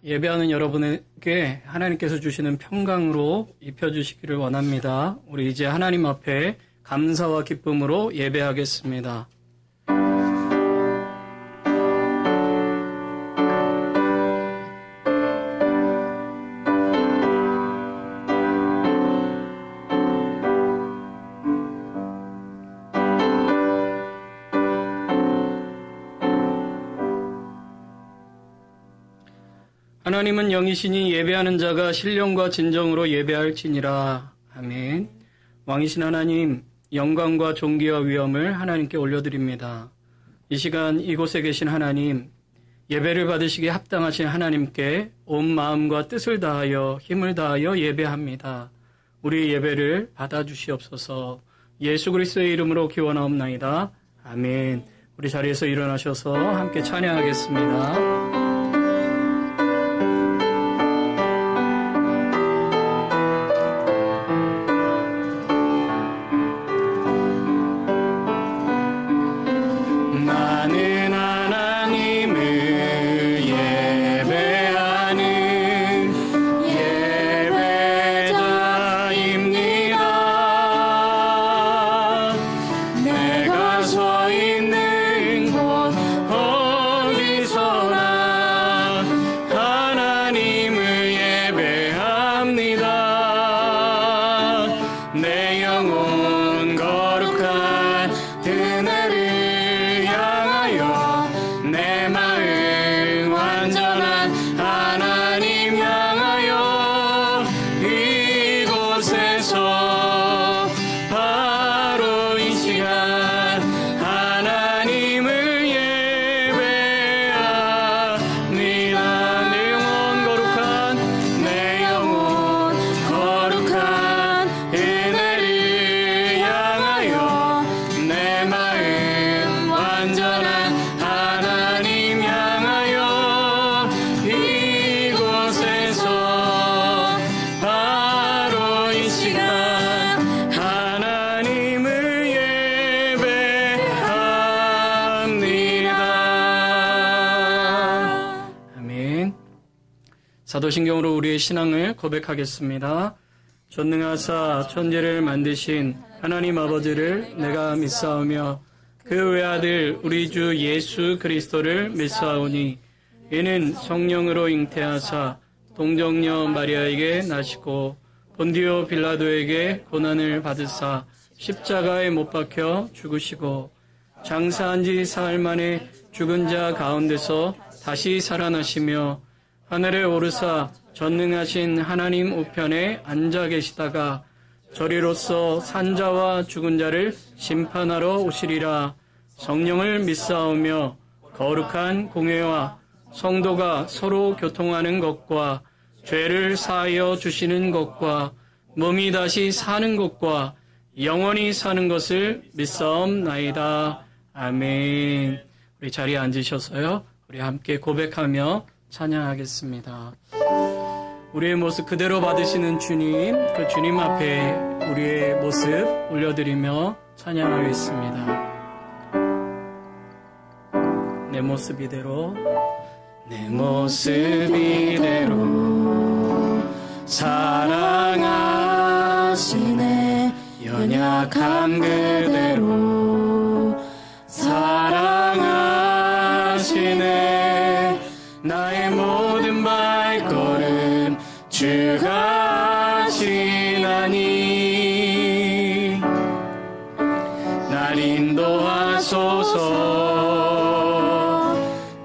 예배하는 여러분에게 하나님께서 주시는 평강으로 입혀주시기를 원합니다. 우리 이제 하나님 앞에 감사와 기쁨으로 예배하겠습니다. 하나님은 영이시니 예배하는 자가 신령과 진정으로 예배할지니라. 아멘. 왕이신 하나님, 영광과 존귀와 위엄을 하나님께 올려드립니다. 이 시간 이곳에 계신 하나님, 예배를 받으시기에 합당하신 하나님께 온 마음과 뜻을 다하여 힘을 다하여 예배합니다. 우리 예배를 받아주시옵소서. 예수 그리스도의 이름으로 기원하옵나이다. 아멘. 우리 자리에서 일어나셔서 함께 찬양하겠습니다. 사도신경으로 우리의 신앙을 고백하겠습니다. 전능하사 천지를 만드신 하나님 아버지를 내가 믿사오며 그 외아들 우리 주 예수 그리스도를 믿사오니 이는 성령으로 잉태하사 동정녀 마리아에게 나시고 본디오 빌라도에게 고난을 받으사 십자가에 못 박혀 죽으시고 장사한 지 사흘 만에 죽은 자 가운데서 다시 살아나시며 하늘에 오르사 전능하신 하나님 우편에 앉아 계시다가 저리로서 산자와 죽은 자를 심판하러 오시리라. 성령을 믿사오며 거룩한 공회와 성도가 서로 교통하는 것과 죄를 사하여 주시는 것과 몸이 다시 사는 것과 영원히 사는 것을 믿사옵나이다. 아멘. 우리 자리에 앉으셔서요. 우리 함께 고백하며 찬양하겠습니다. 우리의 모습 그대로 받으시는 주님, 그 주님 앞에 우리의 모습 올려드리며 찬양하겠습니다. 내 모습 이대로, 내 모습 이대로 사랑하시네. 연약한 그대로 사랑하시네. 나의 모든 발걸음 주가 하시나니 날 인도하소서.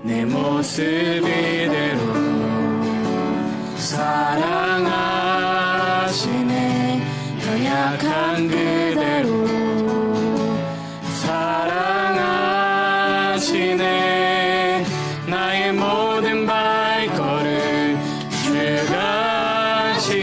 내 모습 이대로 사랑하시네. 연약한 그대로 사랑하시네. 나의 모든 발걸음 주가 하시나니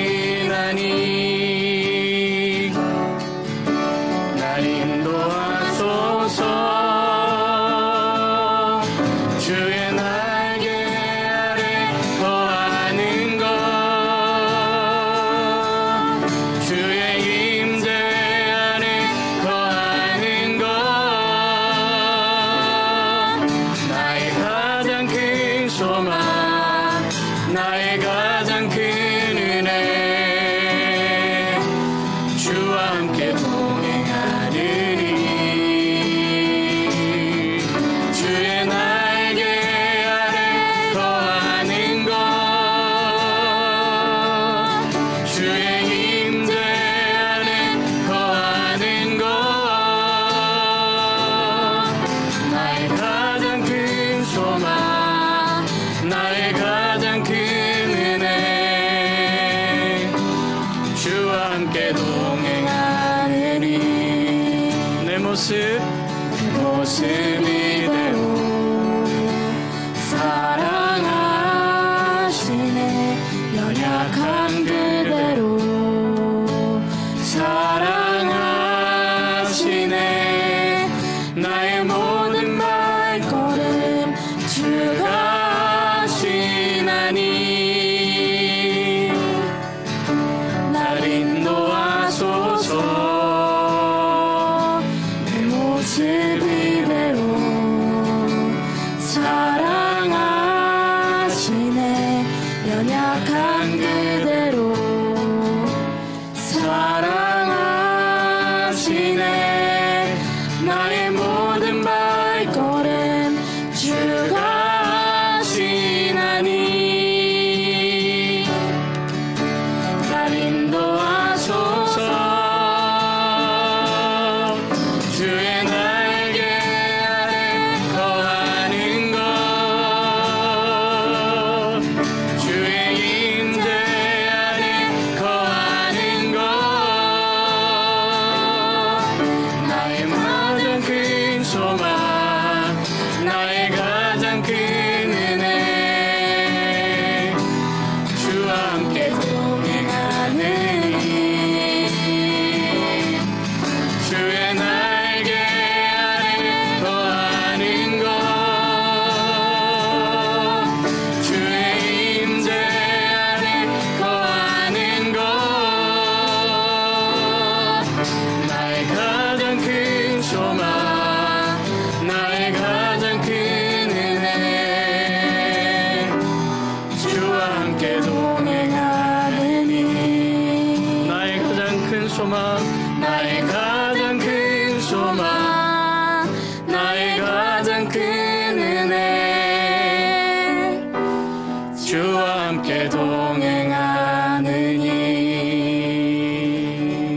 나의 가장 큰 은혜 주와 함께 동행하느니 주의 날개 아래 거하는 것 주의 임재 안에 거하는 것 나의 가장 큰 소망 나의 가장 큰 은혜 주와 함께 동행하느니 내 모습 이대로 사랑하시네 연약한 그대로 사랑하시네 나의 모든 발걸음 주가 하시나니 날 인도하소서 내 모습 이대로 사랑하시네 연약한 그대로 사랑하시네 나의 모든 발걸음 주가 하시나니 날 인도하소서 주의 날개 아래 거하는 것 주의 임재 안에 거하는 것 나의 가장 큰 소망 나의 가장 큰 은혜 주와 함께 동행하느니 주의 날개 아래 거하는 것 주의 임재 안에 거하는 것 나의 가장 큰 소망 나의 가장 큰 은혜 주와 함께 동행하느니 나의 가장 큰 소망 나의 가장 큰 소망 나의 가장 큰 은혜 주와 함께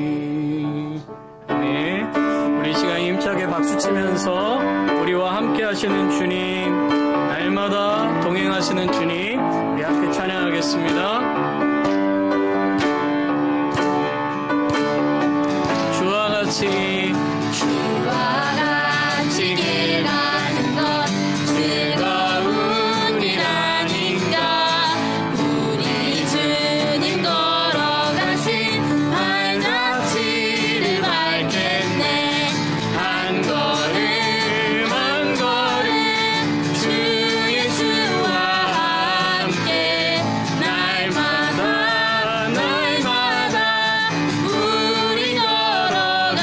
동행하느니 아멘. 우리 이 시간 힘차게 박수치면서 우리와 함께 하시는 주님 날마다 동행하시는 주님 우리 함께 찬양하겠습니다. 주와 같이 길 가는 것 즐거움이라는가 우리 주님 걸어가신 발자취를 밟겠네 한 걸음 한 걸음 주 예수와 함께 날마다 우리 걸어가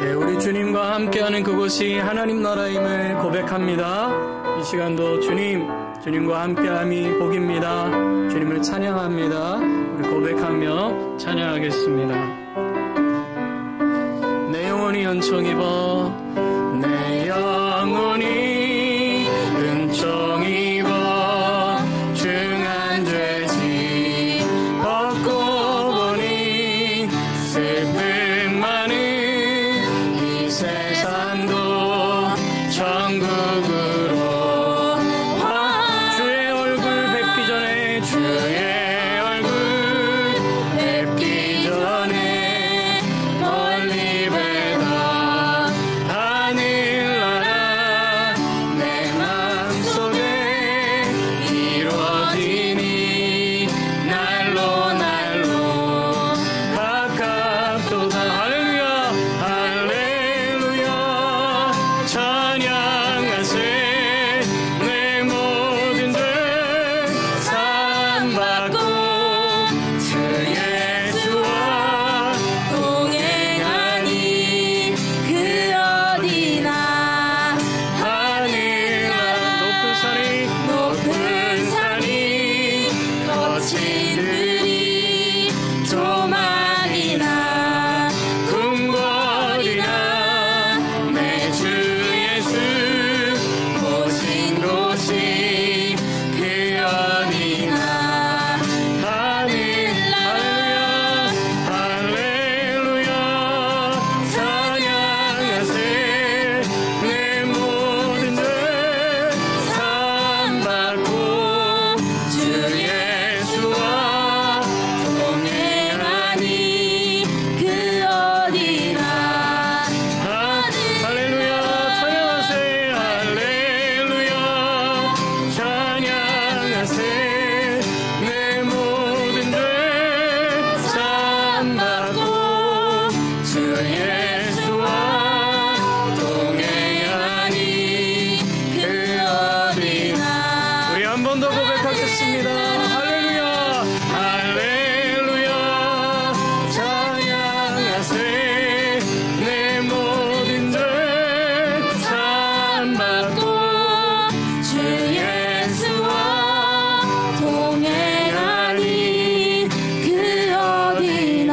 우리 주님과 함께하는 그곳이 하나님 나라임을 고백합니다. 이 시간도 주님과 함께함이 복입니다. 주님을 찬양합니다. 우리 고백하며 찬양하겠습니다. 내 영혼이 은총 입어, 내 영혼이 은총 입어 중한 죄지 벗고 보니 슬픔 많은 이 세상도 천국으로 주의 얼굴 뵙기 전에 멀리 배다 하늘나라 내 맘속에 이루어지니 날로 가깝도다. 할렐루야 할렐루야 찬양하세. 내 모든 죄 사함받고 주 예수와 동행하니 그 어디나 하늘나라 높은 산이 거친 들이 조막이나 궁궐이나 내 주 예수 모신 곳이 그 어디나 할렐루야 찬양하세. 내 모든 죄 사함받고 주 예수와 동행하니 그 어디나 할렐루야 찬양하세. 할렐루야 찬양하세. 내 모든 죄 사함받고 주 예수와 동행하니 그 어디나. 우리 한 번 더 고백하겠습니다. 할렐루야 할렐루야 찬양하세. 내 모든 죄 사함받고 주 예수와 동행하니 그 어디나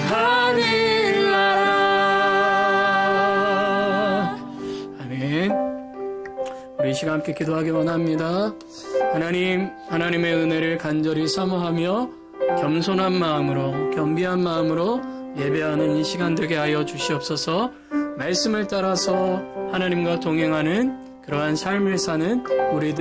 하늘나라. 아멘. 우리 이 시간 함께 기도하기 원합니다. 하나님의 은혜를 간절히 사모하며 겸손한 마음으로, 겸비한 마음으로 예배하는 이 시간 되게 하여 주시옵소서. 말씀을 따라서 하나님과 동행하는 그러한 삶을 사는 우리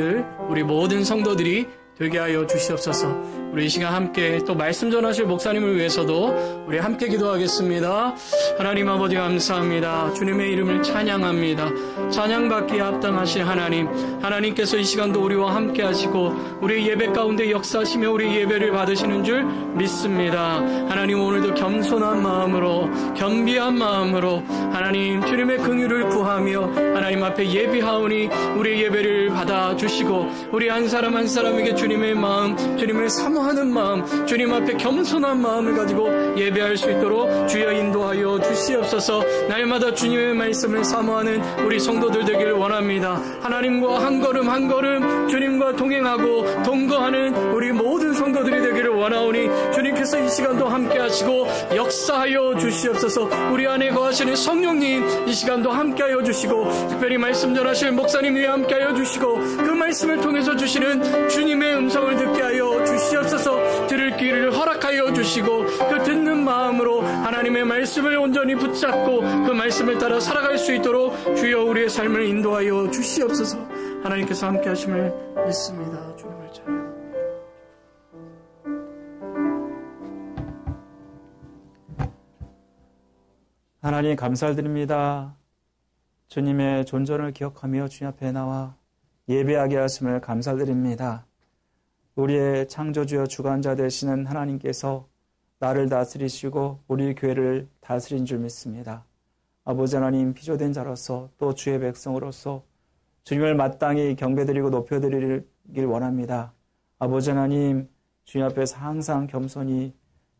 모든 성도들이 되게 하여 주시옵소서. 우리 이 시간 함께 또 말씀 전하실 목사님을 위해서도 우리 함께 기도하겠습니다. 하나님 아버지 감사합니다. 주님의 이름을 찬양합니다. 찬양받기에 합당하신 하나님께서 이 시간도 우리와 함께 하시고 우리 예배 가운데 역사하시며 우리 예배를 받으시는 줄 믿습니다. 하나님 오늘도 겸손한 마음으로, 겸비한 마음으로 하나님 주님의 긍휼을 구하며 하나님 앞에 예비하오니 우리 예배를 받아주시고 우리 한 사람 한 사람에게 주님의 마음, 주님을 사모하는 마음, 주님 앞에 겸손한 마음을 가지고 예배할 수 있도록 주여 인도하여 주시옵소서. 날마다 주님의 말씀을 사모하는 우리 성도들 되기를 원합니다. 하나님과 한 걸음 한 걸음 주님과 동행하고 동거하는 우리 모든 성도들이 되기를 원하오니 주님께서 이 시간도 함께 하시고 역사하여 주시옵소서. 우리 안에 거하시는 성령님 이 시간도 함께 하여 주시고 특별히 말씀 전하실 목사님이 함께 하여 주시고 그 말씀을 통해서 주시는 주님의 음성을 듣게 하여 주시옵소서. 들을 귀를 허락하여 주시고 그 듣는 마음으로 하나님의 말씀을 온전히 붙잡고 그 말씀을 따라 살아갈 수 있도록 주여 우리의 삶을 인도하여 주시옵소서. 하나님께서 함께 하심을 믿습니다. 주님을 찬양합니다. 하나님 감사드립니다. 주님의 존전을 기억하며 주님 앞에 나와 예배하게 하심을 감사드립니다. 우리의 창조주여 주관자 되시는 하나님께서 나를 다스리시고 우리 교회를 다스린 줄 믿습니다. 아버지 하나님, 피조된 자로서 또 주의 백성으로서 주님을 마땅히 경배드리고 높여드리길 원합니다. 아버지 하나님, 주님 앞에서 항상 겸손히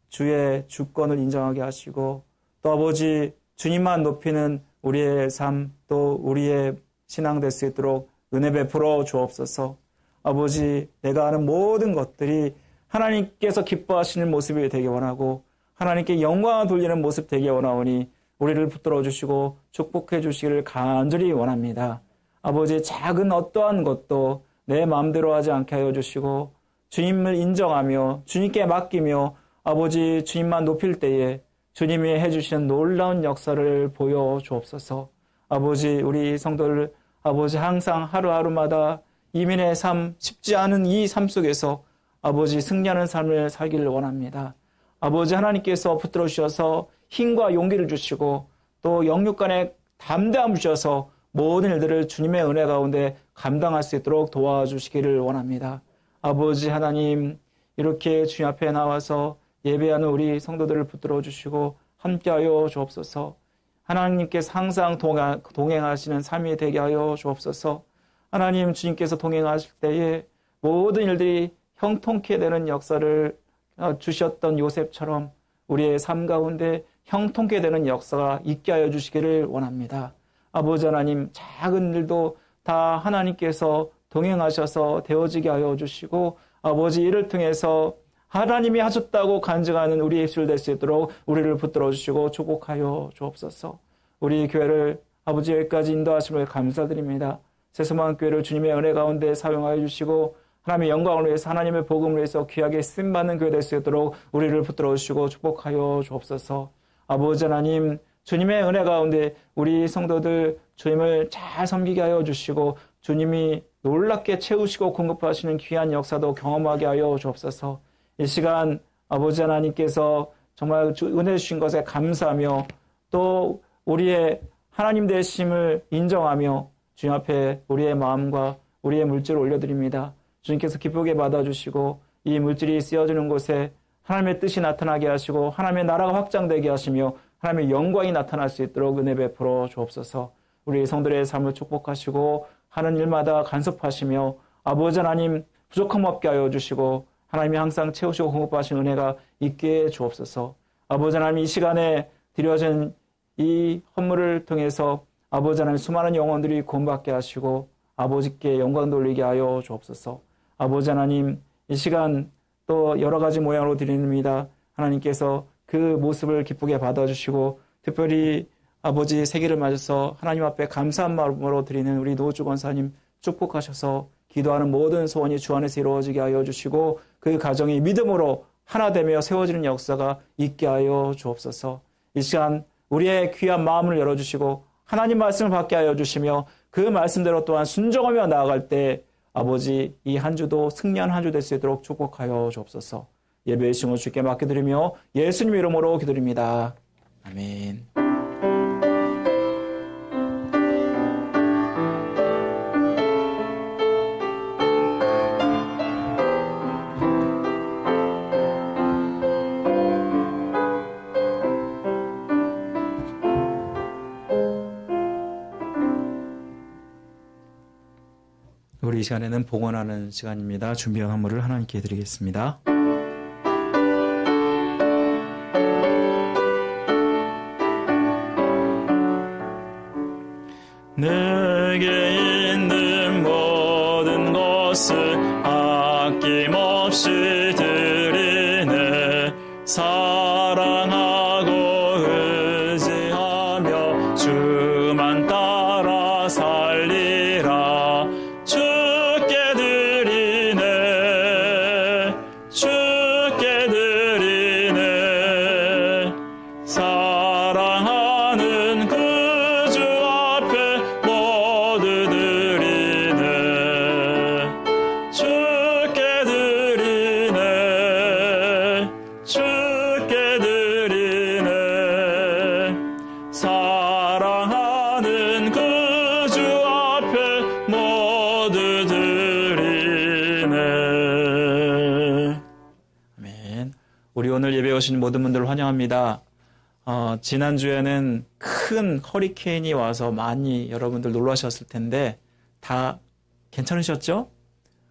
주의 주권을 인정하게 하시고 또 아버지 주님만 높이는 우리의 삶, 또 우리의 신앙 될 수 있도록 은혜 베풀어 주옵소서. 아버지, 내가 하는 모든 것들이 하나님께서 기뻐하시는 모습이 되기 원하고 하나님께 영광을 돌리는 모습 되기 원하오니 우리를 붙들어 주시고 축복해 주시기를 간절히 원합니다. 아버지, 작은 어떠한 것도 내 마음대로 하지 않게 하여 주시고 주님을 인정하며 주님께 맡기며 아버지 주님만 높일 때에 주님이 해주시는 놀라운 역사를 보여 주옵소서. 아버지, 우리 성도를 아버지 항상 하루하루마다 이민의 삶, 쉽지 않은 이 삶 속에서 아버지 승리하는 삶을 살기를 원합니다. 아버지, 하나님께서 붙들어 주셔서 힘과 용기를 주시고 또 영육간에 담대함을 주셔서 모든 일들을 주님의 은혜 가운데 감당할 수 있도록 도와주시기를 원합니다. 아버지 하나님, 이렇게 주님 앞에 나와서 예배하는 우리 성도들을 붙들어 주시고 함께하여 주옵소서. 하나님께서 항상 동행하시는 삶이 되게 하여 주옵소서. 하나님, 주님께서 동행하실 때에 모든 일들이 형통케 되는 역사를 주셨던 요셉처럼 우리의 삶 가운데 형통케 되는 역사가 있게 하여 주시기를 원합니다. 아버지 하나님, 작은 일도 다 하나님께서 동행하셔서 되어지게 하여 주시고 아버지, 이를 통해서 하나님이 하셨다고 간증하는 우리의 입술 될 수 있도록 우리를 붙들어 주시고 축복하여 주옵소서. 우리 교회를 아버지 여기까지 인도하심을 감사드립니다. 새소망 교회를 주님의 은혜 가운데 사용하여 주시고 하나님의 영광을 위해서 하나님의 복음을 위해서 귀하게 쓰임받는 교회 될 수 있도록 우리를 붙들어 주시고 축복하여 주옵소서. 아버지 하나님, 주님의 은혜 가운데 우리 성도들 주님을 잘 섬기게 하여 주시고 주님이 놀랍게 채우시고 공급하시는 귀한 역사도 경험하게 하여 주옵소서. 이 시간 아버지 하나님께서 정말 은혜 주신 것에 감사하며 또 우리의 하나님 되심을 인정하며 주님 앞에 우리의 마음과 우리의 물질을 올려드립니다. 주님께서 기쁘게 받아주시고 이 물질이 쓰여지는 곳에 하나님의 뜻이 나타나게 하시고 하나님의 나라가 확장되게 하시며 하나님의 영광이 나타날 수 있도록 은혜 베풀어 주옵소서. 우리 성도들의 삶을 축복하시고 하는 일마다 간섭하시며 아버지 하나님 부족함 없게 하여 주시고 하나님이 항상 채우시고 공급하신 은혜가 있게 주옵소서. 아버지 하나님, 이 시간에 드려진 이 헌물을 통해서 아버지 하나님 수많은 영혼들이 구원받게 하시고 아버지께 영광 돌리게 하여 주옵소서. 아버지 하나님, 이 시간 또 여러 가지 모양으로 드립니다. 하나님께서 그 모습을 기쁘게 받아주시고 특별히 아버지 세기를 맞아서 하나님 앞에 감사한 마음으로 드리는 우리 노주 권사님 축복하셔서 기도하는 모든 소원이 주 안에서 이루어지게 하여 주시고 그 가정이 믿음으로 하나 되며 세워지는 역사가 있게 하여 주옵소서. 이 시간 우리의 귀한 마음을 열어주시고 하나님 말씀을 받게 하여 주시며 그 말씀대로 또한 순종하며 나아갈 때 아버지 이 한 주도 승리한 한 주 될 수 있도록 축복하여 주옵소서. 예배의 신을 주께 맡겨드리며 예수님 이름으로 기도드립니다. 아멘. 우리 이 시간에는 봉헌하는 시간입니다. 준비한 헌물을 하나님께 드리겠습니다. 내게 있는 모든 것을 아낌없이 드리네. 사랑하고 의지하며 주만 따라 살리라. 주께 드리네. 주께 드리네. 사랑하는 그 주 앞에 모두 드리네. 주께 드리네. 주께 드리네. 사랑하는 그 주 앞에 모두 드리네. 아멘. 우리 오늘 예배 오신 모든 분들을 환영합니다. 지난주에는 큰 허리케인이 와서 많이 여러분들 놀라셨을 텐데 다 괜찮으셨죠?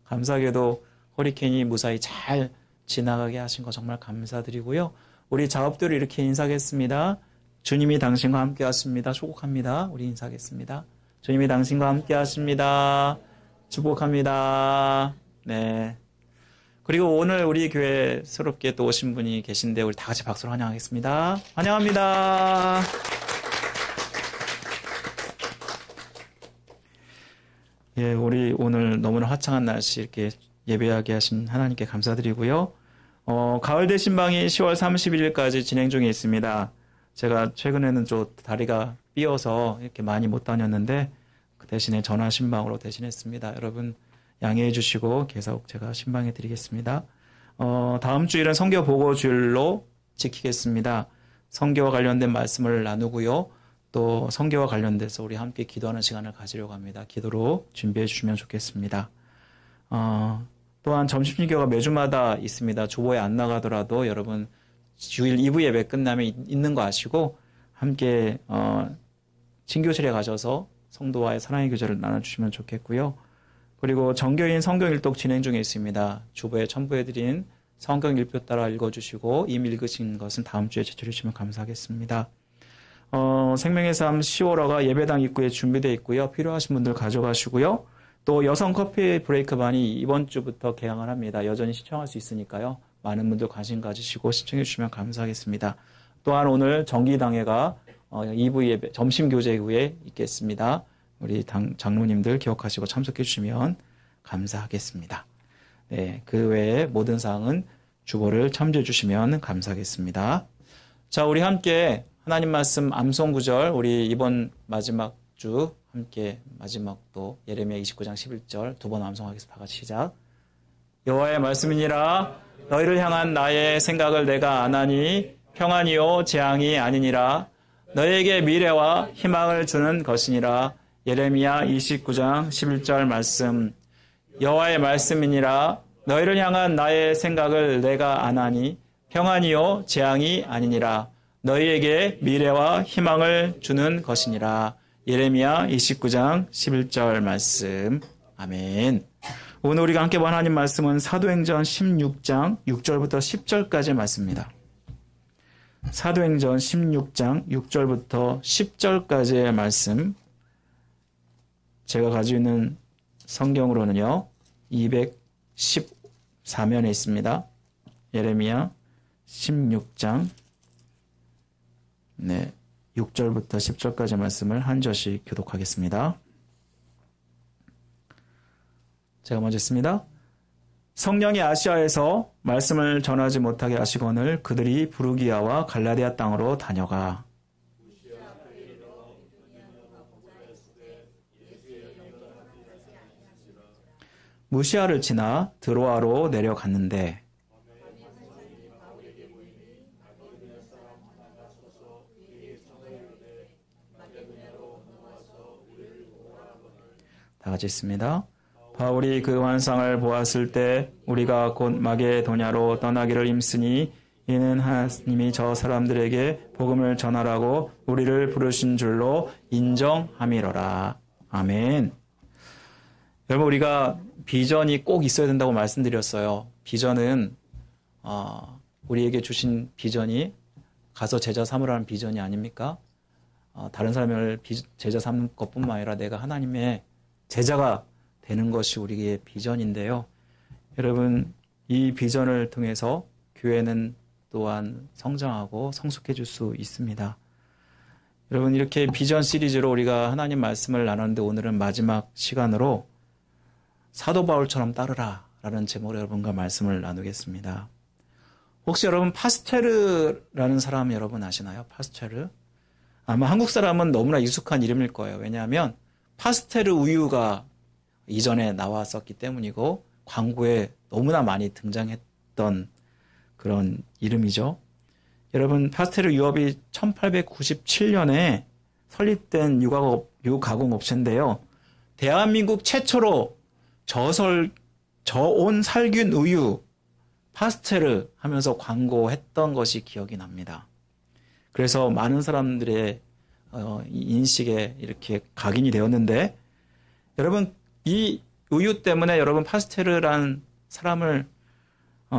감사하게도 허리케인이 무사히 잘 지나가게 하신 거 정말 감사드리고요. 우리 작업대로 이렇게 인사하겠습니다. 주님이 당신과 함께 하십니다. 축복합니다. 우리 인사하겠습니다. 주님이 당신과 함께 하십니다. 축복합니다. 네. 그리고 오늘 우리 교회 새롭게 또 오신 분이 계신데 우리 다 같이 박수로 환영하겠습니다. 환영합니다. 예, 우리 오늘 너무나 화창한 날씨 이렇게 예배하게 하신 하나님께 감사드리고요. 가을 대신방이 10월 31일까지 진행 중에 있습니다. 제가 최근에는 좀 다리가 삐어서 이렇게 많이 못 다녔는데 그 대신에 전화 신방으로 대신했습니다. 여러분 양해해 주시고 계속 제가 신방해 드리겠습니다. 다음 주일은 성경 보고 주일로 지키겠습니다. 성경과 관련된 말씀을 나누고요. 또 성경과 관련돼서 우리 함께 기도하는 시간을 가지려고 합니다. 기도로 준비해 주시면 좋겠습니다. 또한 점심신교가 매주마다 있습니다. 주보에 안 나가더라도 여러분 주일 2부 예배 끝나면 있는 거 아시고 함께 친교실에 가셔서 성도와의 사랑의 교제를 나눠주시면 좋겠고요. 그리고 정교인 성경 일독 진행 중에 있습니다. 주보에 첨부해드린 성경 일표 따라 읽어주시고 이미 읽으신 것은 다음 주에 제출해 주시면 감사하겠습니다. 생명의 삶 10월호가 예배당 입구에 준비되어 있고요. 필요하신 분들 가져가시고요. 또 여성 커피 브레이크반이 이번 주부터 개항을 합니다. 여전히 신청할 수 있으니까요. 많은 분들 관심 가지시고 신청해 주시면 감사하겠습니다. 또한 오늘 정기당회가 2부 예배 점심교제 후에 있겠습니다. 우리 장로님들 기억하시고 참석해 주시면 감사하겠습니다. 네, 그 외에 모든 사항은 주보를 참조해 주시면 감사하겠습니다. 자, 우리 함께 하나님 말씀 암송 구절 우리 이번 마지막 주 함께 마지막도 예레미야 29장 11절 두 번 암송하겠습니다. 다 같이 시작. 여호와의 말씀이니라 너희를 향한 나의 생각을 내가 아나니 평안이요 재앙이 아니니라 너희에게 미래와 희망을 주는 것이니라. 예레미야 29장 11절 말씀. 여호와의 말씀이니라 너희를 향한 나의 생각을 내가 아나니 평안이요 재앙이 아니니라 너희에게 미래와 희망을 주는 것이니라. 예레미야 29장 11절 말씀. 아멘. 오늘 우리가 함께 본 하나님 말씀은 사도행전 16장 6절부터 10절까지의 말씀입니다. 사도행전 16장 6절부터 10절까지의 말씀. 제가 가지고 있는 성경으로는요. 214면에 있습니다. 예레미야 16장 6절부터 10절까지 말씀을 한 절씩 교독하겠습니다. 제가 먼저 했습니다. 성령이 아시아에서 말씀을 전하지 못하게 하시거늘 그들이 부르기아와 갈라디아 땅으로 다녀가. 무시아를 지나 드로아로 내려갔는데 다 같이 있습니다. 바울이 그 환상을 보았을 때 우리가 곧 마게도냐로 떠나기를 힘쓰니 이는 하나님이 저 사람들에게 복음을 전하라고 우리를 부르신 줄로 인정함이로라. 아멘. 여러분 우리가 비전이 꼭 있어야 된다고 말씀드렸어요. 비전은 우리에게 주신 비전이 가서 제자 삼으라는 비전이 아닙니까? 다른 사람을 제자 삼는 것뿐만 아니라 내가 하나님의 제자가 되는 것이 우리의 비전인데요. 여러분 이 비전을 통해서 교회는 또한 성장하고 성숙해질 수 있습니다. 여러분 이렇게 비전 시리즈로 우리가 하나님 말씀을 나눴는데 오늘은 마지막 시간으로 사도 바울처럼 따르라 라는 제목으로 여러분과 말씀을 나누겠습니다. 혹시 여러분 파스테르라는 사람 여러분 아시나요? 파스테르? 아마 한국 사람은 너무나 익숙한 이름일 거예요. 왜냐하면 파스테르 우유가 이전에 나왔었기 때문이고 광고에 너무나 많이 등장했던 그런 이름이죠. 여러분 파스테르 유업이 1897년에 설립된 유가공업체인데요. 대한민국 최초로 저온 살균 우유 파스테르 하면서 광고했던 것이 기억이 납니다. 그래서 많은 사람들의 인식에 이렇게 각인이 되었는데 여러분 이 우유 때문에 여러분 파스테르라는 사람을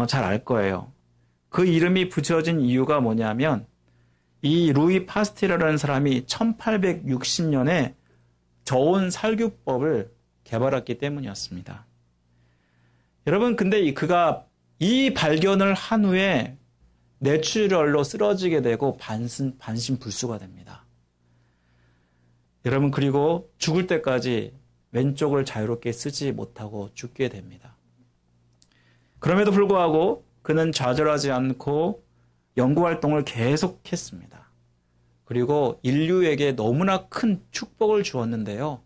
잘 알 거예요. 그 이름이 붙여진 이유가 뭐냐면 이 루이 파스텔이라는 사람이 1860년에 저온 살균법을 개발했기 때문이었습니다. 여러분, 근데 그가 이 발견을 한 후에 뇌출혈로 쓰러지게 되고 반신불수가 됩니다. 여러분, 그리고 죽을 때까지 왼쪽을 자유롭게 쓰지 못하고 죽게 됩니다. 그럼에도 불구하고 그는 좌절하지 않고 연구활동을 계속했습니다. 그리고 인류에게 너무나 큰 축복을 주었는데요.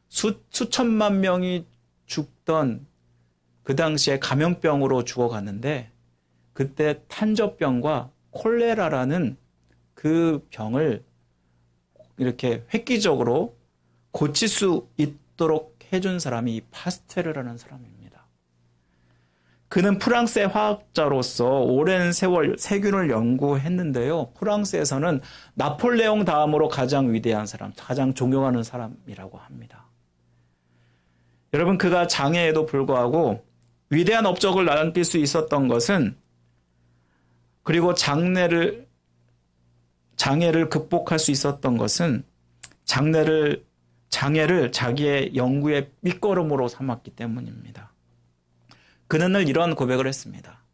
수천만 명이 죽던 그 당시에 감염병으로 죽어갔는데 그때 탄저병과 콜레라라는 그 병을 이렇게 획기적으로 고칠 수 있도록 해준 사람이 이 파스테르라는 사람입니다. 그는 프랑스의 화학자로서 오랜 세월 세균을 연구했는데요. 프랑스에서는 나폴레옹 다음으로 가장 위대한 사람, 가장 존경하는 사람이라고 합니다. 여러분, 그가 장애에도 불구하고 위대한 업적을 남길 수 있었던 것은, 그리고 장애를 극복할 수 있었던 것은 장애를 자기의 연구의 밑거름으로 삼았기 때문입니다. 그는 늘 이런 고백을 했습니다.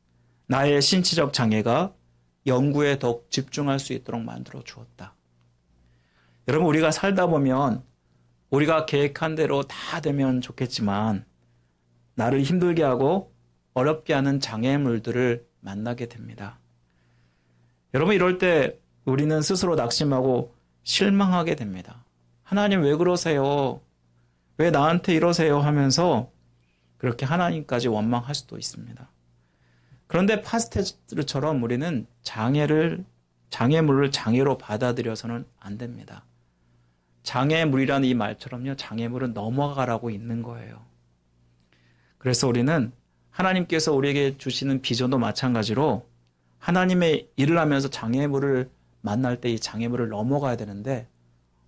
나의 신체적 장애가 연구에 더욱 집중할 수 있도록 만들어 주었다. 여러분, 우리가 살다 보면 우리가 계획한 대로 다 되면 좋겠지만 나를 힘들게 하고 어렵게 하는 장애물들을 만나게 됩니다. 여러분, 이럴 때 우리는 스스로 낙심하고 실망하게 됩니다. 하나님 왜 그러세요? 왜 나한테 이러세요? 하면서 그렇게 하나님까지 원망할 수도 있습니다. 그런데 파스텔처럼 우리는 장애물을 장애로 받아들여서는 안 됩니다. 장애물이라는 이 말처럼요, 장애물은 넘어가라고 있는 거예요. 그래서 우리는 하나님께서 우리에게 주시는 비전도 마찬가지로 하나님의 일을 하면서 장애물을 만날 때 이 장애물을 넘어가야 되는데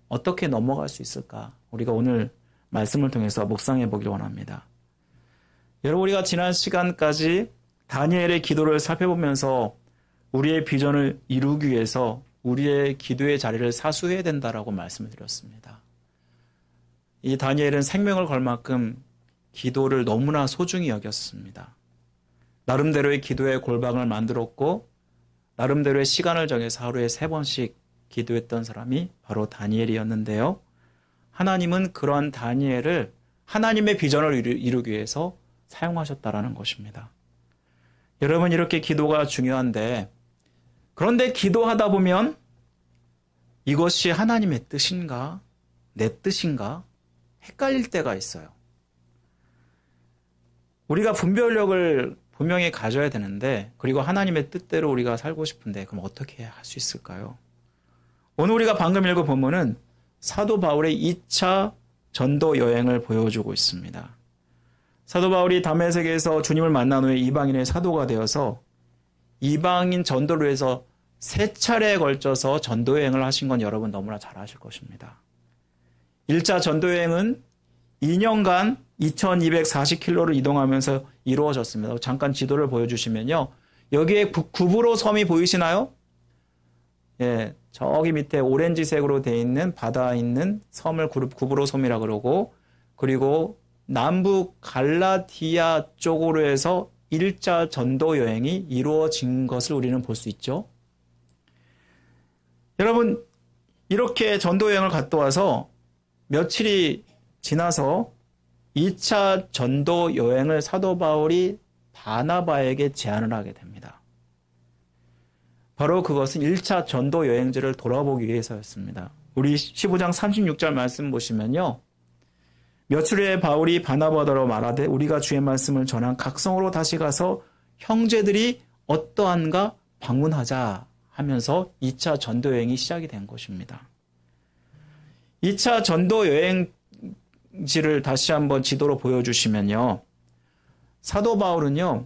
어떻게 넘어갈 수 있을까? 우리가 오늘 말씀을 통해서 묵상해 보기를 원합니다. 여러분, 우리가 지난 시간까지 다니엘의 기도를 살펴보면서 우리의 비전을 이루기 위해서 우리의 기도의 자리를 사수해야 된다라고 말씀을 드렸습니다. 이 다니엘은 생명을 걸 만큼 기도를 너무나 소중히 여겼습니다. 나름대로의 기도의 골방을 만들었고 나름대로의 시간을 정해서 하루에 3번씩 기도했던 사람이 바로 다니엘이었는데요. 하나님은 그러한 다니엘을 하나님의 비전을 이루기 위해서 사용하셨다라는 것입니다. 여러분, 이렇게 기도가 중요한데, 그런데 기도하다 보면 이것이 하나님의 뜻인가? 내 뜻인가? 헷갈릴 때가 있어요. 우리가 분별력을 분명히 가져야 되는데, 그리고 하나님의 뜻대로 우리가 살고 싶은데 그럼 어떻게 할 수 있을까요? 오늘 우리가 방금 읽은 본문은 사도 바울의 2차 전도 여행을 보여주고 있습니다. 사도 바울이 다메섹에서 주님을 만난 후에 이방인의 사도가 되어서 이방인 전도를 위해서 3차례에 걸쳐서 전도 여행을 하신 건 여러분 너무나 잘 아실 것입니다. 1차 전도 여행은 2년간 2240km를 이동하면서 이루어졌습니다. 잠깐 지도를 보여주시면요. 여기에 구브로 섬이 보이시나요? 예, 저기 밑에 오렌지색으로 되어 있는 바다에 있는 섬을 구브로 섬이라 그러고, 그리고 남부 갈라디아 쪽으로 해서 1차 전도 여행이 이루어진 것을 우리는 볼 수 있죠. 여러분, 이렇게 전도 여행을 갔다 와서 며칠이 지나서 2차 전도 여행을 사도 바울이 바나바에게 제안을 하게 됩니다. 바로 그것은 1차 전도 여행지를 돌아보기 위해서였습니다. 우리 15장 36절 말씀 보시면요. 며칠 후에 바울이 바나바더러 말하되 우리가 주의 말씀을 전한 각성으로 다시 가서 형제들이 어떠한가 방문하자 하면서 2차 전도 여행이 시작이 된 것입니다. 2차 전도 여행지를 다시 한번 지도로 보여주시면요. 사도 바울은요.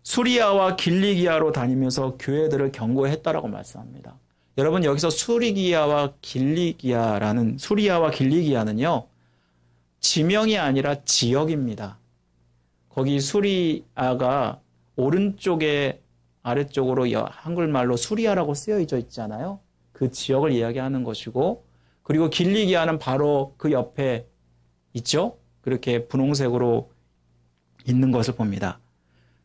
수리아와 길리기아로 다니면서 교회들을 경고했다라고 말씀합니다. 여러분, 여기서 수리아와 길리기아는요. 지명이 아니라 지역입니다. 거기 수리아가 오른쪽에 아래쪽으로 한글말로 수리아라고 쓰여져 있잖아요. 그 지역을 이야기하는 것이고, 그리고 길리기아는 바로 그 옆에 있죠? 그렇게 분홍색으로 있는 것을 봅니다.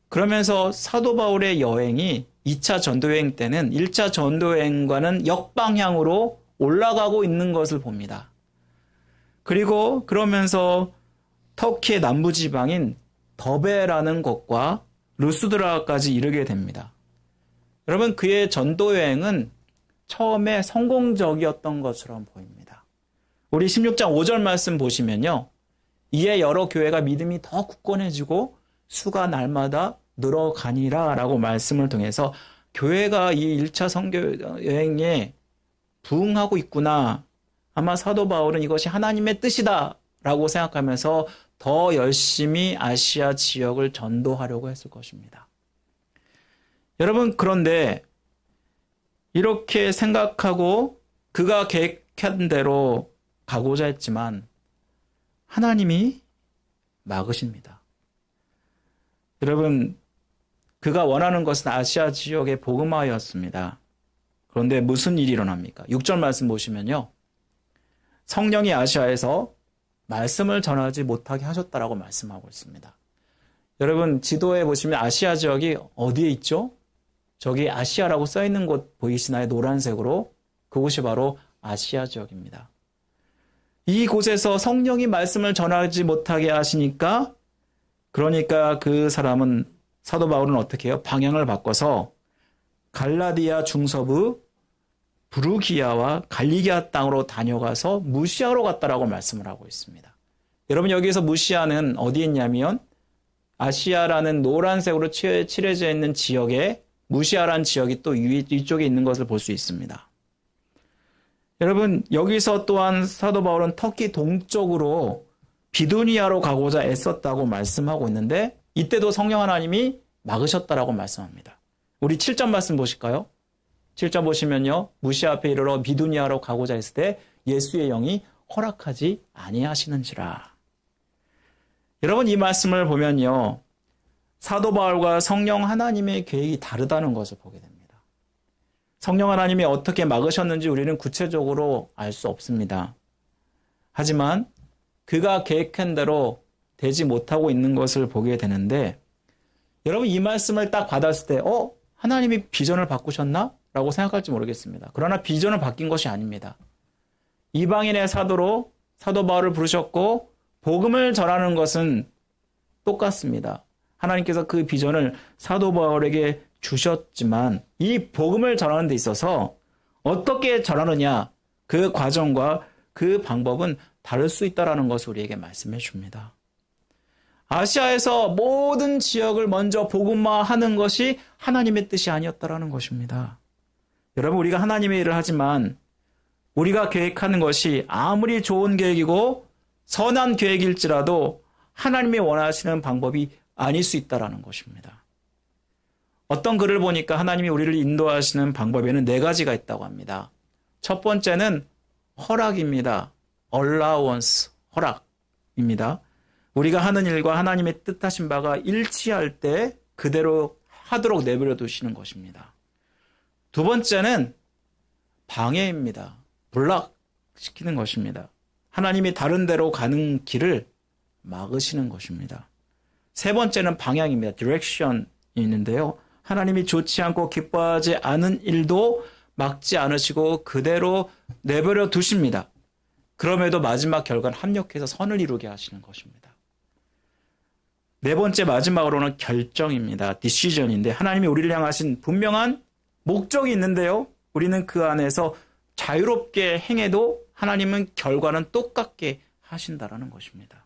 그러면서 사도 바울의 여행이 2차 전도여행 때는 1차 전도여행과는 역방향으로 올라가고 있는 것을 봅니다. 그리고 그러면서 터키의 남부지방인 더베라는 곳과 루스드라까지 이르게 됩니다. 여러분, 그의 전도여행은 처음에 성공적이었던 것처럼 보입니다. 우리 16장 5절 말씀 보시면요. 이에 여러 교회가 믿음이 더 굳건해지고 수가 날마다 늘어가니라 라고 말씀을 통해서 교회가 이 1차 선교여행에 부응하고 있구나. 아마 사도 바울은 이것이 하나님의 뜻이다 라고 생각하면서 더 열심히 아시아 지역을 전도하려고 했을 것입니다. 여러분, 그런데 이렇게 생각하고 그가 계획한 대로 가고자 했지만 하나님이 막으십니다. 여러분, 그가 원하는 것은 아시아 지역의 복음화였습니다. 그런데 무슨 일이 일어납니까? 6절 말씀 보시면요. 성령이 아시아에서 말씀을 전하지 못하게 하셨다라고 말씀하고 있습니다. 여러분, 지도에 보시면 아시아 지역이 어디에 있죠? 저기 아시아라고 써있는 곳 보이시나요? 노란색으로. 그곳이 바로 아시아 지역입니다. 이곳에서 성령이 말씀을 전하지 못하게 하시니까, 그러니까 그 사람은, 사도 바울은 어떻게 해요? 방향을 바꿔서 갈라디아 중서부 부르기아와 갈리기아 땅으로 다녀가서 무시아로 갔다라고 말씀을 하고 있습니다. 여러분, 여기서 무시아는 어디에 있냐면 아시아라는 노란색으로 칠해져 있는 지역에 무시아라는 지역이 또 위쪽에 있는 것을 볼 수 있습니다. 여러분, 여기서 또한 사도 바울은 터키 동쪽으로 비두니아로 가고자 애썼다고 말씀하고 있는데 이때도 성령 하나님이 막으셨다라고 말씀합니다. 우리 7절 말씀 보실까요? 7절 보시면요. 무시아 앞에 이르러 비두니아로 가고자 했을 때 예수의 영이 허락하지 아니하시는지라. 여러분, 이 말씀을 보면요. 사도 바울과 성령 하나님의 계획이 다르다는 것을 보게 됩니다. 성령 하나님이 어떻게 막으셨는지 우리는 구체적으로 알 수 없습니다. 하지만 그가 계획한 대로 되지 못하고 있는 것을 보게 되는데, 여러분, 이 말씀을 딱 받았을 때 하나님이 비전을 바꾸셨나? 라고 생각할지 모르겠습니다. 그러나 비전을 바뀐 것이 아닙니다. 이방인의 사도로 사도 바울을 부르셨고 복음을 전하는 것은 똑같습니다. 하나님께서 그 비전을 사도 바울에게 주셨지만 이 복음을 전하는 데 있어서 어떻게 전하느냐, 그 과정과 그 방법은 다를 수 있다는 것을 우리에게 말씀해 줍니다. 아시아에서 모든 지역을 먼저 복음화하는 것이 하나님의 뜻이 아니었다라는 것입니다. 여러분, 우리가 하나님의 일을 하지만 우리가 계획하는 것이 아무리 좋은 계획이고 선한 계획일지라도 하나님이 원하시는 방법이 아닐 수 있다라는 것입니다. 어떤 글을 보니까 하나님이 우리를 인도하시는 방법에는 4가지가 있다고 합니다. 첫 번째는 허락입니다. allowance, 허락입니다. 우리가 하는 일과 하나님의 뜻하신 바가 일치할 때 그대로 하도록 내버려 두시는 것입니다. 두 번째는 방해입니다. 블락시키는 것입니다. 하나님이 다른 데로 가는 길을 막으시는 것입니다. 세 번째는 방향입니다. direction이 있는데요. 하나님이 좋지 않고 기뻐하지 않은 일도 막지 않으시고 그대로 내버려 두십니다. 그럼에도 마지막 결과는 합력해서 선을 이루게 하시는 것입니다. 네 번째, 마지막으로는 결정입니다. decision인데 하나님이 우리를 향하신 분명한 목적이 있는데요. 우리는 그 안에서 자유롭게 행해도 하나님은 결과는 똑같게 하신다라는 것입니다.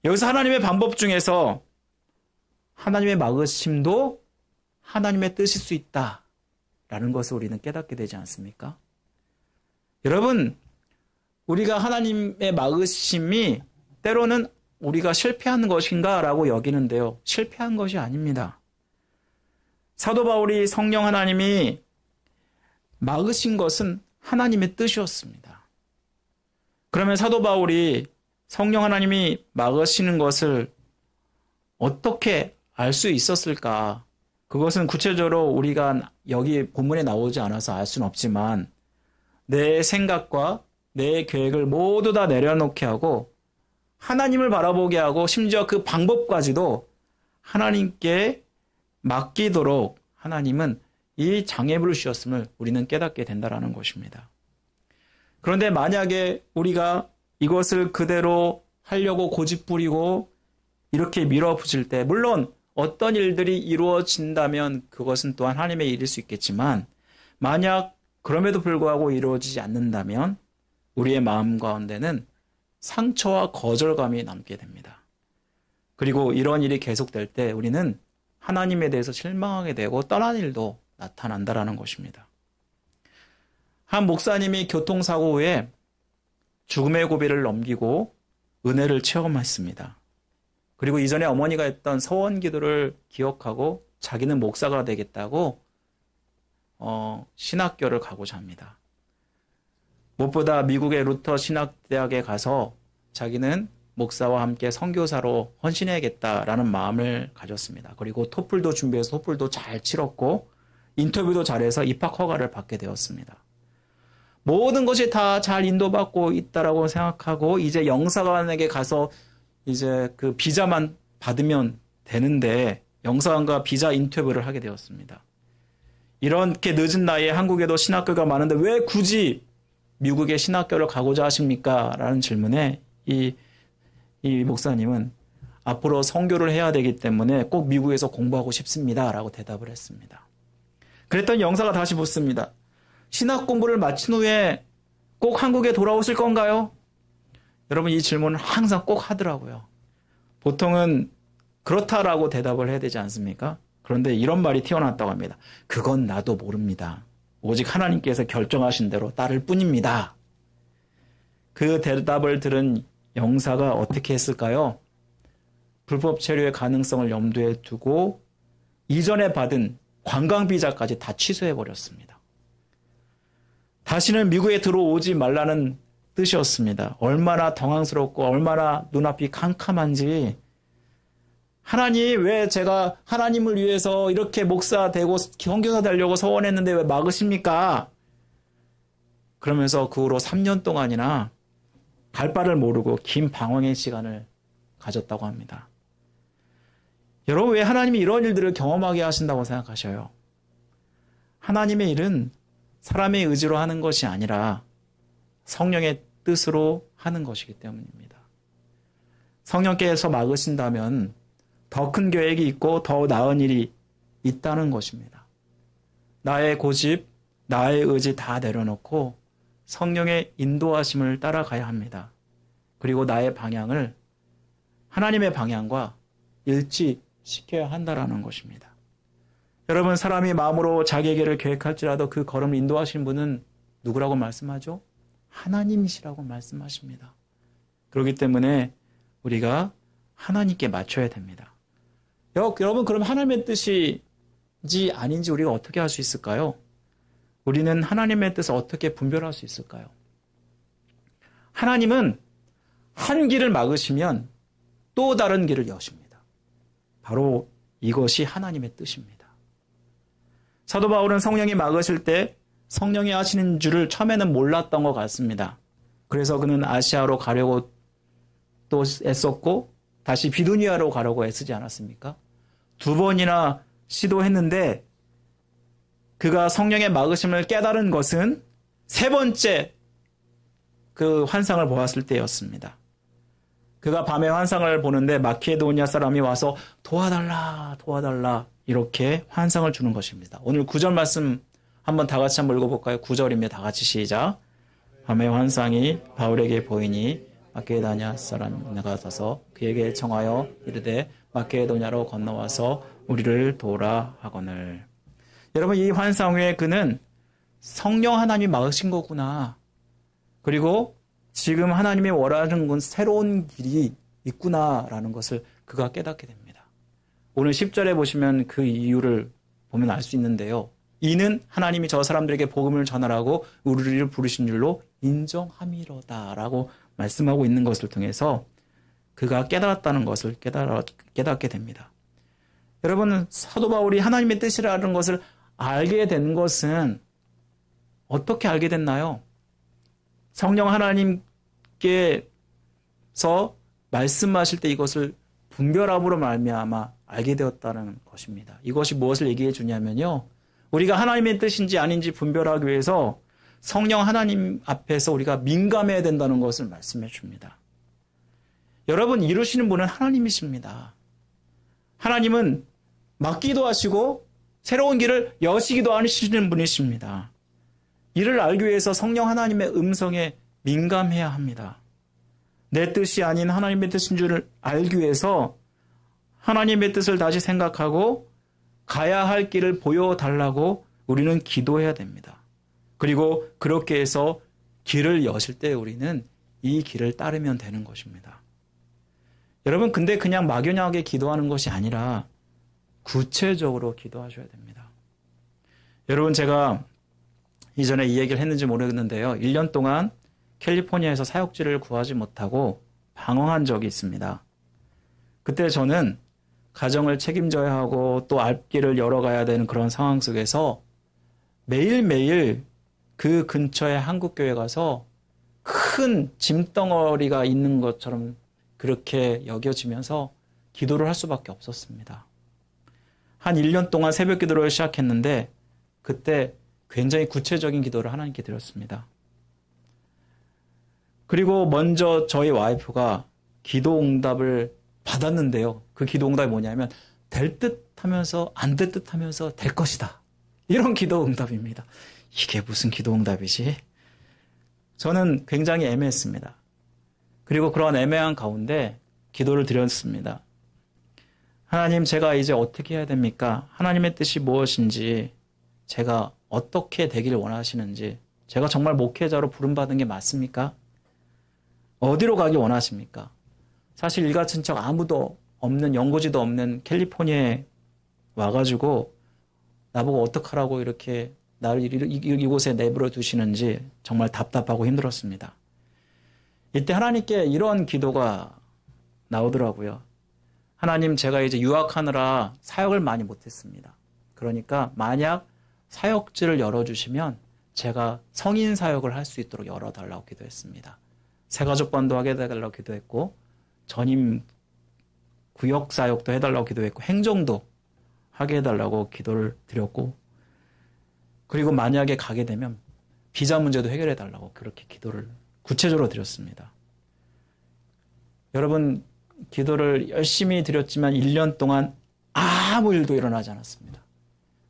여기서 하나님의 방법 중에서 하나님의 막으심도 하나님의 뜻일 수 있다라는 것을 우리는 깨닫게 되지 않습니까? 여러분, 우리가 하나님의 막으심이 때로는 우리가 실패하는 것인가 라고 여기는데요. 실패한 것이 아닙니다. 사도 바울이 성령 하나님이 막으신 것은 하나님의 뜻이었습니다. 그러면 사도 바울이 성령 하나님이 막으시는 것을 어떻게 알 수 있었을까? 그것은 구체적으로 우리가 여기 본문에 나오지 않아서 알 수는 없지만 내 생각과 내 계획을 모두 다 내려놓게 하고 하나님을 바라보게 하고 심지어 그 방법까지도 하나님께 맡기도록 하나님은 이 장애물을 주셨음을 우리는 깨닫게 된다는 것입니다. 그런데 만약에 우리가 이것을 그대로 하려고 고집부리고 이렇게 밀어붙일 때 물론 어떤 일들이 이루어진다면 그것은 또한 하나님의 일일 수 있겠지만 만약 그럼에도 불구하고 이루어지지 않는다면 우리의 마음 가운데는 상처와 거절감이 남게 됩니다. 그리고 이런 일이 계속될 때 우리는 하나님에 대해서 실망하게 되고 떠난 일도 나타난다라는 것입니다. 한 목사님이 교통사고 후에 죽음의 고비를 넘기고 은혜를 체험했습니다. 그리고 이전에 어머니가 했던 서원 기도를 기억하고 자기는 목사가 되겠다고 신학교를 가고자 합니다. 무엇보다 미국의 루터 신학대학에 가서 자기는 목사와 함께 선교사로 헌신해야겠다라는 마음을 가졌습니다. 그리고 토플도 준비해서 토플도 잘 치렀고 인터뷰도 잘해서 입학 허가를 받게 되었습니다. 모든 것이 다 잘 인도받고 있다라고 생각하고 이제 영사관에게 가서 이제 그 비자만 받으면 되는데 영사관과 비자 인터뷰를 하게 되었습니다. 이렇게 늦은 나이에 한국에도 신학교가 많은데 왜 굳이 미국의 신학교를 가고자 하십니까? 라는 질문에 이 목사님은 앞으로 선교를 해야 되기 때문에 꼭 미국에서 공부하고 싶습니다. 라고 대답을 했습니다. 그랬더니 영사가 다시 묻습니다. 신학 공부를 마친 후에 꼭 한국에 돌아오실 건가요? 여러분 이 질문을 항상 꼭 하더라고요. 보통은 그렇다라고 대답을 해야 되지 않습니까? 그런데 이런 말이 튀어나왔다고 합니다. 그건 나도 모릅니다. 오직 하나님께서 결정하신 대로 따를 뿐입니다. 그 대답을 들은 영사가 어떻게 했을까요? 불법 체류의 가능성을 염두에 두고 이전에 받은 관광비자까지 다 취소해버렸습니다. 다시는 미국에 들어오지 말라는 뜻이었습니다. 얼마나 당황스럽고 얼마나 눈앞이 캄캄한지 하나님 왜 제가 하나님을 위해서 이렇게 목사 되고 선교사 되려고 서원했는데 왜 막으십니까? 그러면서 그 후로 3년 동안이나 갈 바를 모르고 긴 방황의 시간을 가졌다고 합니다. 여러분 왜 하나님이 이런 일들을 경험하게 하신다고 생각하셔요? 하나님의 일은 사람의 의지로 하는 것이 아니라 성령의 뜻으로 하는 것이기 때문입니다. 성령께서 막으신다면 더 큰 계획이 있고 더 나은 일이 있다는 것입니다. 나의 고집, 나의 의지 다 내려놓고 성령의 인도하심을 따라가야 합니다. 그리고 나의 방향을 하나님의 방향과 일치시켜야 한다는 것입니다. 여러분 사람이 마음으로 자기에게를 계획할지라도 그 걸음을 인도하신 분은 누구라고 말씀하죠? 하나님이시라고 말씀하십니다. 그렇기 때문에 우리가 하나님께 맞춰야 됩니다. 여러분 그럼 하나님의 뜻이지 아닌지 우리가 어떻게 할 수 있을까요? 우리는 하나님의 뜻을 어떻게 분별할 수 있을까요? 하나님은 한 길을 막으시면 또 다른 길을 여십니다. 바로 이것이 하나님의 뜻입니다. 사도 바울은 성령이 막으실 때 성령이 하시는 줄을 처음에는 몰랐던 것 같습니다. 그래서 그는 아시아로 가려고 또 애썼고 다시 비두니아로 가려고 애쓰지 않았습니까? 2번이나 시도했는데 그가 성령의 막으심을 깨달은 것은 3번째 그 환상을 보았을 때였습니다. 그가 밤에 환상을 보는데 마케도니아 사람이 와서 도와달라 이렇게 환상을 주는 것입니다. 오늘 9절 말씀 한번 다 같이 한번 읽어볼까요? 9절입니다. 다 같이 시작. 밤에 환상이 바울에게 보이니 마케도니아 사람이 나가서 그에게 청하여 이르되 마케도니아로 건너와서 우리를 도우라 하거늘. 여러분 이 환상 후에 그는 성령 하나님이 막으신 거구나. 그리고 지금 하나님이 원하는 건 새로운 길이 있구나라는 것을 그가 깨닫게 됩니다. 오늘 10절에 보시면 그 이유를 보면 알 수 있는데요. 이는 하나님이 저 사람들에게 복음을 전하라고 우리를 부르신 줄로 인정함이로다라고 말씀하고 있는 것을 통해서 그가 깨달았다는 것을 깨닫게 됩니다. 여러분, 사도 바울이 하나님의 뜻이라는 것을 알게 된 것은 어떻게 알게 됐나요? 성령 하나님께서 말씀하실 때 이것을 분별함으로 말미암아 알게 되었다는 것입니다. 이것이 무엇을 얘기해 주냐면요. 우리가 하나님의 뜻인지 아닌지 분별하기 위해서 성령 하나님 앞에서 우리가 민감해야 된다는 것을 말씀해 줍니다. 여러분, 이루시는 분은 하나님이십니다. 하나님은 막기도 하시고 새로운 길을 여시기도 하시는 분이십니다. 이를 알기 위해서 성령 하나님의 음성에 민감해야 합니다. 내 뜻이 아닌 하나님의 뜻인 줄 알기 위해서 하나님의 뜻을 다시 생각하고 가야 할 길을 보여달라고 우리는 기도해야 됩니다. 그리고 그렇게 해서 길을 여실 때 우리는 이 길을 따르면 되는 것입니다. 여러분, 근데 그냥 막연하게 기도하는 것이 아니라 구체적으로 기도하셔야 됩니다. 여러분, 제가 이전에 이 얘기를 했는지 모르겠는데요. 1년 동안 캘리포니아에서 사역지를 구하지 못하고 방황한 적이 있습니다. 그때 저는 가정을 책임져야 하고 또 앞길을 열어가야 되는 그런 상황 속에서 매일매일 그 근처에 한국교회 가서 큰 짐덩어리가 있는 것처럼 그렇게 여겨지면서 기도를 할 수밖에 없었습니다. 한 1년 동안 새벽 기도를 시작했는데 그때 굉장히 구체적인 기도를 하나님께 드렸습니다. 그리고 먼저 저희 와이프가 기도 응답을 받았는데요. 그 기도 응답이 뭐냐면 될 듯 하면서 안 될 듯 하면서 될 것이다. 이런 기도 응답입니다. 이게 무슨 기도 응답이지? 저는 굉장히 애매했습니다. 그리고 그런 애매한 가운데 기도를 드렸습니다. 하나님, 제가 이제 어떻게 해야 됩니까? 하나님의 뜻이 무엇인지, 제가 어떻게 되기를 원하시는지, 제가 정말 목회자로 부름받은 게 맞습니까? 어디로 가길 원하십니까? 사실 일가친척 아무도 없는, 연고지도 없는 캘리포니아에 와가지고 나보고 어떡하라고 이렇게 나를 이곳에 내버려 두시는지 정말 답답하고 힘들었습니다. 이때 하나님께 이런 기도가 나오더라고요. 하나님, 제가 이제 유학하느라 사역을 많이 못했습니다. 그러니까 만약 사역지를 열어주시면 제가 성인 사역을 할 수 있도록 열어달라고 기도했습니다. 새가족반도 하게 해달라고 기도했고, 전임 구역 사역도 해달라고 기도했고, 행정도 하게 해달라고 기도를 드렸고, 그리고 만약에 가게 되면 비자 문제도 해결해달라고 그렇게 기도를 구체적으로 드렸습니다. 여러분, 기도를 열심히 드렸지만 1년 동안 아무 일도 일어나지 않았습니다.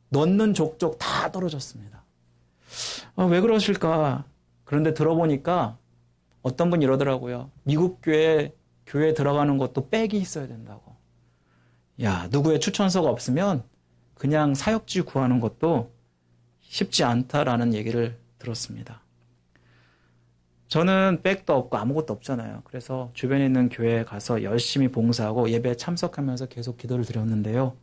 넣는 족족 다 떨어졌습니다. 왜 그러실까? 그런데 들어보니까 어떤 분이 이러더라고요. 미국 교회에 들어가는 것도 백이 있어야 된다고. 야, 누구의 추천서가 없으면 그냥 사역지 구하는 것도 쉽지 않다라는 얘기를 들었습니다. 저는 백도 없고 아무것도 없잖아요. 그래서 주변에 있는 교회에 가서 열심히 봉사하고 예배에 참석하면서 계속 기도를 드렸는데요.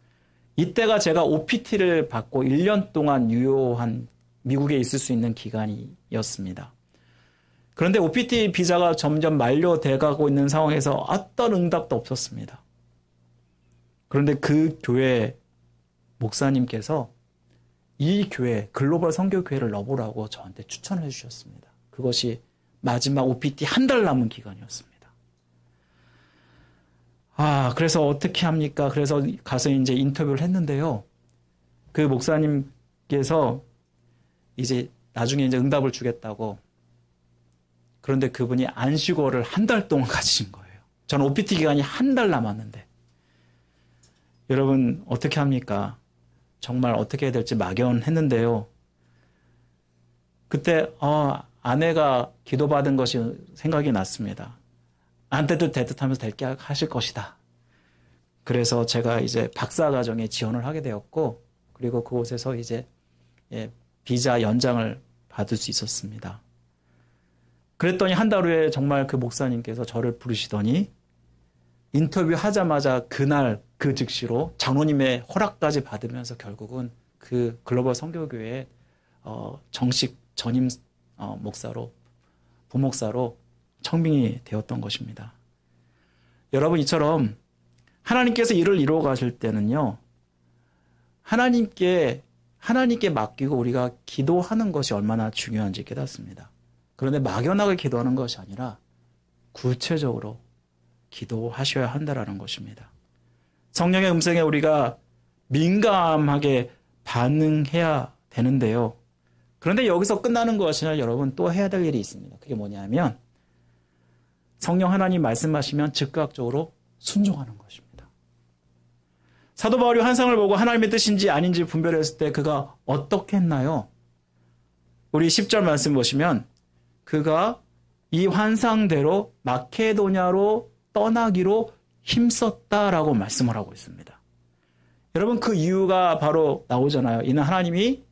이때가 제가 OPT를 받고 1년 동안 유효한 미국에 있을 수 있는 기간이었습니다. 그런데 OPT 비자가 점점 만료돼가고 있는 상황에서 어떤 응답도 없었습니다. 그런데 그 교회 목사님께서 이 교회, 글로벌 선교교회를 넣어보라고 저한테 추천을 해주셨습니다. 그것이 마지막 OPT 한 달 남은 기간이었습니다. 그래서 어떻게 합니까? 그래서 가서 이제 인터뷰를 했는데요. 그 목사님께서 이제 나중에 이제 응답을 주겠다고. 그런데 그분이 안식월을 한 달 동안 가지신 거예요. 저는 OPT 기간이 한 달 남았는데. 여러분, 어떻게 합니까? 정말 어떻게 해야 될지 막연했는데요. 그때 아내가 기도받은 것이 생각이 났습니다. 안 돼도 되듯 하면서 될게 하실 것이다. 그래서 제가 이제 박사과정에 지원을 하게 되었고, 그리고 그곳에서 이제 비자 연장을 받을 수 있었습니다. 그랬더니 한 달 후에 정말 그 목사님께서 저를 부르시더니 인터뷰 하자마자 그날 그 즉시로 장로님의 허락까지 받으면서 결국은 그 글로벌 선교교회에 정식 전임 목사로, 부목사로 청빙이 되었던 것입니다. 여러분, 이처럼 하나님께서 일을 이루어 가실 때는요, 하나님께 맡기고 우리가 기도하는 것이 얼마나 중요한지 깨닫습니다. 그런데 막연하게 기도하는 것이 아니라 구체적으로 기도하셔야 한다라는 것입니다. 성령의 음성에 우리가 민감하게 반응해야 되는데요. 그런데 여기서 끝나는 것이 아니라 여러분 또 해야 될 일이 있습니다. 그게 뭐냐면 성령 하나님 말씀하시면 즉각적으로 순종하는 것입니다. 사도 바울이 환상을 보고 하나님의 뜻인지 아닌지 분별했을 때 그가 어떻게 했나요? 우리 10절 말씀 보시면 그가 이 환상대로 마케도냐로 떠나기로 힘썼다라고 말씀을 하고 있습니다. 여러분 그 이유가 바로 나오잖아요. 이는 하나님이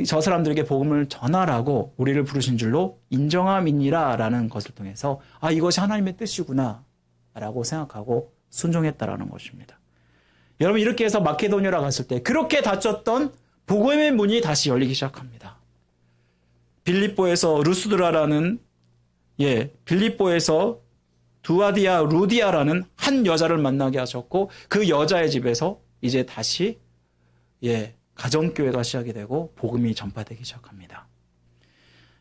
저 사람들에게 복음을 전하라고 우리를 부르신 줄로 인정함이니라 라는 것을 통해서 이것이 하나님의 뜻이구나 라고 생각하고 순종했다라는 것입니다. 여러분 이렇게 해서 마케도니아로 갔을 때 그렇게 닫혔던 복음의 문이 다시 열리기 시작합니다. 빌립보에서 루스드라라는 빌립보에서 두아디아 루디아라는 한 여자를 만나게 하셨고 그 여자의 집에서 이제 다시 가정교회가 시작이 되고 복음이 전파되기 시작합니다.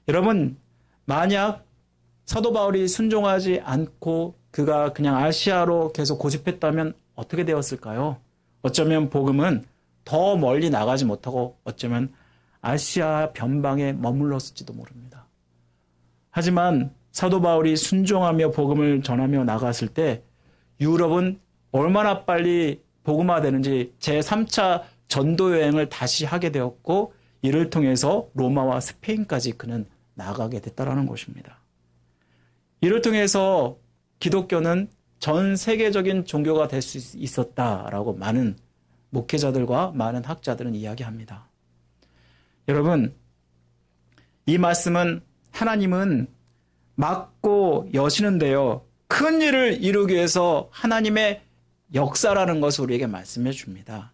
여러분 만약 사도 바울이 순종하지 않고 그가 그냥 아시아로 계속 고집했다면 어떻게 되었을까요? 어쩌면 복음은 더 멀리 나가지 못하고 어쩌면 아시아 변방에 머물렀을지도 모릅니다. 하지만 사도 바울이 순종하며 복음을 전하며 나갔을 때 유럽은 얼마나 빨리 복음화되는지 제3차 전도 여행을 다시 하게 되었고 이를 통해서 로마와 스페인까지 그는 나가게 됐다라는 것입니다. 이를 통해서 기독교는 전 세계적인 종교가 될 수 있었다라고 많은 목회자들과 많은 학자들은 이야기합니다. 여러분, 이 말씀은 하나님은 막고 여시는데요. 큰 일을 이루기 위해서 하나님의 역사라는 것을 우리에게 말씀해 줍니다.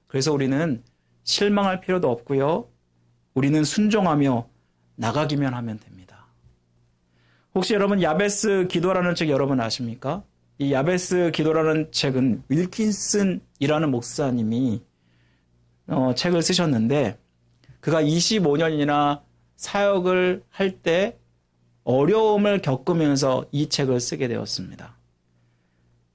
그래서 우리는 실망할 필요도 없고요. 우리는 순종하며 나가기만 하면 됩니다. 혹시 여러분 야베스 기도라는 책 여러분 아십니까? 이 야베스 기도라는 책은 윌킨슨이라는 목사님이 책을 쓰셨는데 그가 25년이나 사역을 할 때 어려움을 겪으면서 이 책을 쓰게 되었습니다.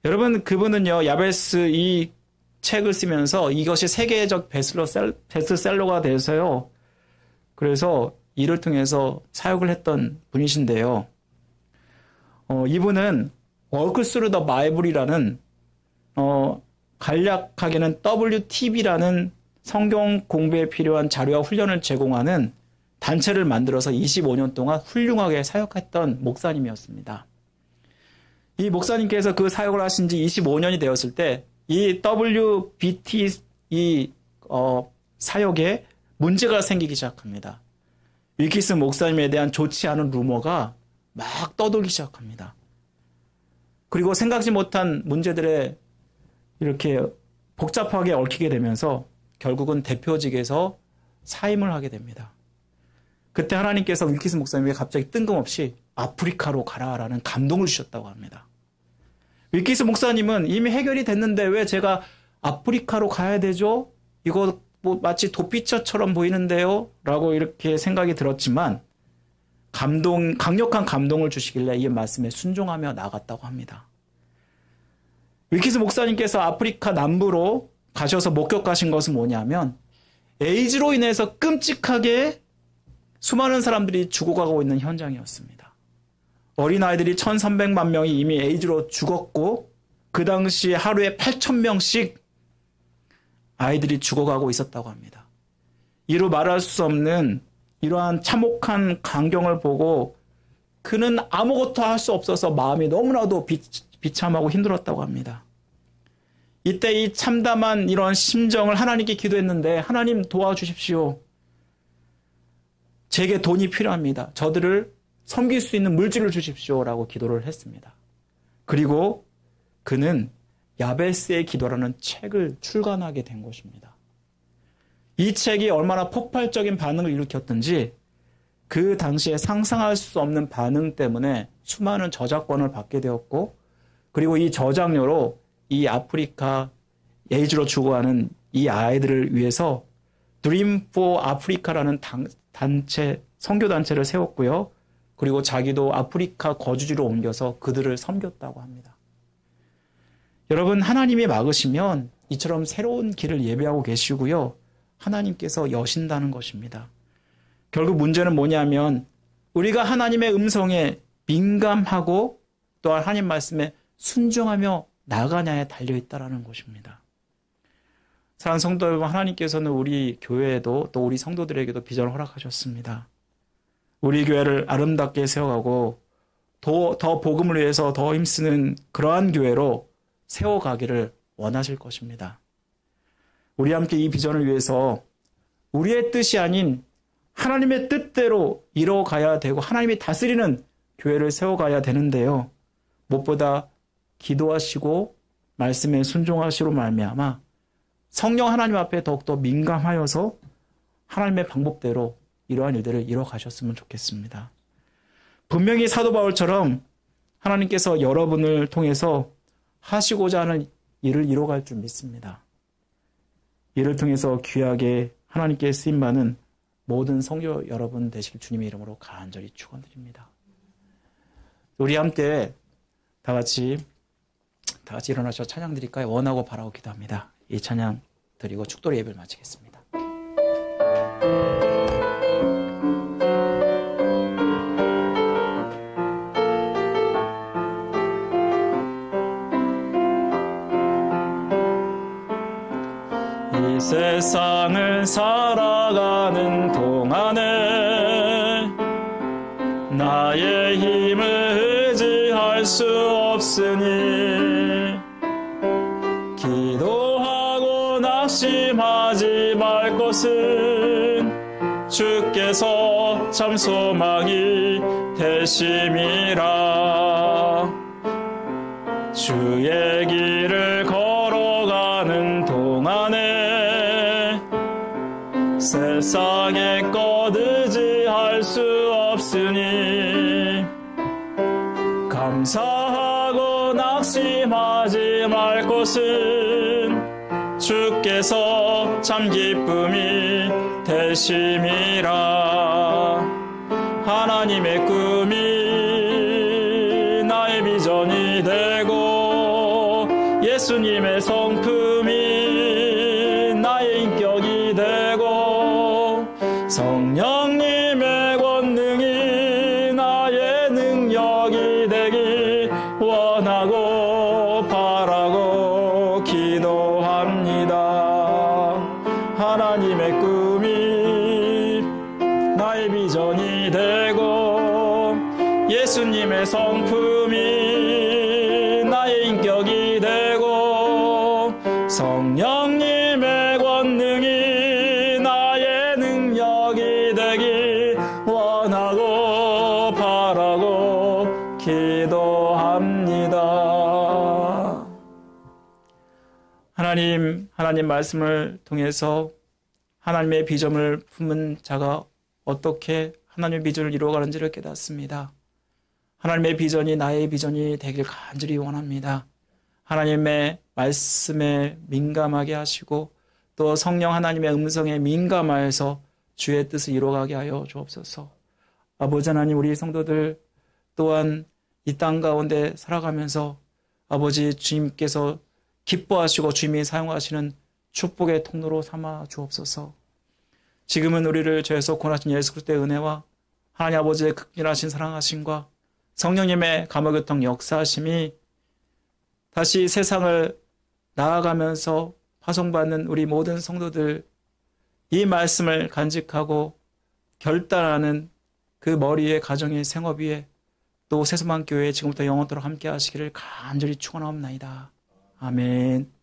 여러분 그분은요 야베스 이 책을 쓰면서 이것이 세계적 베스트셀러가 돼서요. 그래서 이를 통해서 사역을 했던 분이신데요. 이분은 워크 스루 더 바이블이라는 간략하게는 WTB라는 성경 공부에 필요한 자료와 훈련을 제공하는 단체를 만들어서 25년 동안 훌륭하게 사역했던 목사님이었습니다. 이 목사님께서 그 사역을 하신 지 25년이 되었을 때 이 WBT 사역에 문제가 생기기 시작합니다. 윌키슨 목사님에 대한 좋지 않은 루머가 막 떠돌기 시작합니다. 그리고 생각지 못한 문제들에 이렇게 복잡하게 얽히게 되면서 결국은 대표직에서 사임을 하게 됩니다. 그때 하나님께서 윌키슨 목사님에게 갑자기 뜬금없이 아프리카로 가라라는 감동을 주셨다고 합니다. 윌키슨 목사님은 이미 해결이 됐는데 왜 제가 아프리카로 가야 되죠? 이거 뭐 마치 도피처처럼 보이는데요? 라고 이렇게 생각이 들었지만 강력한 감동을 주시길래 이 말씀에 순종하며 나갔다고 합니다. 윌키슨 목사님께서 아프리카 남부로 가셔서 목격하신 것은 뭐냐면 에이즈로 인해서 끔찍하게 수많은 사람들이 죽어가고 있는 현장이었습니다. 어린아이들이 1,300만 명이 이미 에이즈로 죽었고 그 당시 하루에 8,000명씩 아이들이 죽어가고 있었다고 합니다. 이루 말할 수 없는 이러한 참혹한 광경을 보고 그는 아무것도 할 수 없어서 마음이 너무나도 비참하고 힘들었다고 합니다. 이때 이 참담한 이런 심정을 하나님께 기도했는데 하나님 도와주십시오. 제게 돈이 필요합니다. 저들을 섬길 수 있는 물질을 주십시오라고 기도를 했습니다. 그리고 그는 야베스의 기도라는 책을 출간하게 된 것입니다. 이 책이 얼마나 폭발적인 반응을 일으켰든지 그 당시에 상상할 수 없는 반응 때문에 수많은 저작권을 받게 되었고 그리고 이 저작료로 이 아프리카 에이즈로 죽어가는 이 아이들을 위해서 Dream for Africa라는 단체, 선교단체를 세웠고요. 그리고 자기도 아프리카 거주지로 옮겨서 그들을 섬겼다고 합니다. 여러분, 하나님이 막으시면 이처럼 새로운 길을 예배하고 계시고요. 하나님께서 여신다는 것입니다. 결국 문제는 뭐냐면 우리가 하나님의 음성에 민감하고 또한 하나님 말씀에 순종하며 나가냐에 달려있다는 것입니다. 사랑하는 성도 여러분, 하나님께서는 우리 교회에도 또 우리 성도들에게도 비전을 허락하셨습니다. 우리 교회를 아름답게 세워가고 더 복음을 위해서 더 힘쓰는 그러한 교회로 세워가기를 원하실 것입니다. 우리 함께 이 비전을 위해서 우리의 뜻이 아닌 하나님의 뜻대로 이뤄가야 되고 하나님이 다스리는 교회를 세워가야 되는데요. 무엇보다 기도하시고 말씀에 순종하시로 말미암아 성령 하나님 앞에 더욱더 민감하여서 하나님의 방법대로 이러한 일들을 이뤄가셨으면 좋겠습니다. 분명히 사도 바울처럼 하나님께서 여러분을 통해서 하시고자 하는 일을 이뤄갈 줄 믿습니다. 이를 통해서 귀하게 하나님께 쓰임받는 모든 성도 여러분 되실 주님의 이름으로 간절히 축원드립니다. 우리 함께 다 같이 일어나셔 찬양 드릴까요? 원하고 바라고 기도합니다. 이 찬양 드리고 축도의 예배를 마치겠습니다. 이 세상을 살아가는 동안에 나의 힘을 의지할 수 없으니 기도하고 낙심하지 말 것은 주께서 참 소망이 되심이라. 주의 길을 걸어가는 동안에 세상의 것 의지할 수 없으니 감사하고 낙심하지 말 것은 주께서 참 기쁨이 되심이라. 하나님의 꿈이 나의 비전이 되고 예수님의 성품이 나의 인격이 되고 성령님의 권능이 나의 능력이 되길 원하고 바라고 기도합니다. 하나님의 꿈이 나의 비전이 되고 예수님의 성품이 나의 인격이 되고 성령님의 권능이 나의 능력이 되길 원하고 바라고 기도합니다. 하나님 말씀을 통해서 하나님의 비전을 품은 자가 어떻게 하나님의 비전을 이루어가는지를 깨닫습니다. 하나님의 비전이 나의 비전이 되길 간절히 원합니다. 하나님의 말씀에 민감하게 하시고 또 성령 하나님의 음성에 민감하여서 주의 뜻을 이루어가게 하여 주옵소서. 아버지 하나님, 우리 성도들 또한 이 땅 가운데 살아가면서 아버지 주님께서 기뻐하시고 주님이 사용하시는 축복의 통로로 삼아 주옵소서. 지금은 우리를 죄에서 구원하신 예수 그리스도의 은혜와 하나님 아버지의 극진하신 사랑하심과 성령님의 감화교통 역사하심이 다시 세상을 나아가면서 파송받는 우리 모든 성도들 이 말씀을 간직하고 결단하는 그 머리의 가정의 생업 위에 또 새소망교회 지금부터 영원토록 함께 하시기를 간절히 축원하옵나이다. 아멘.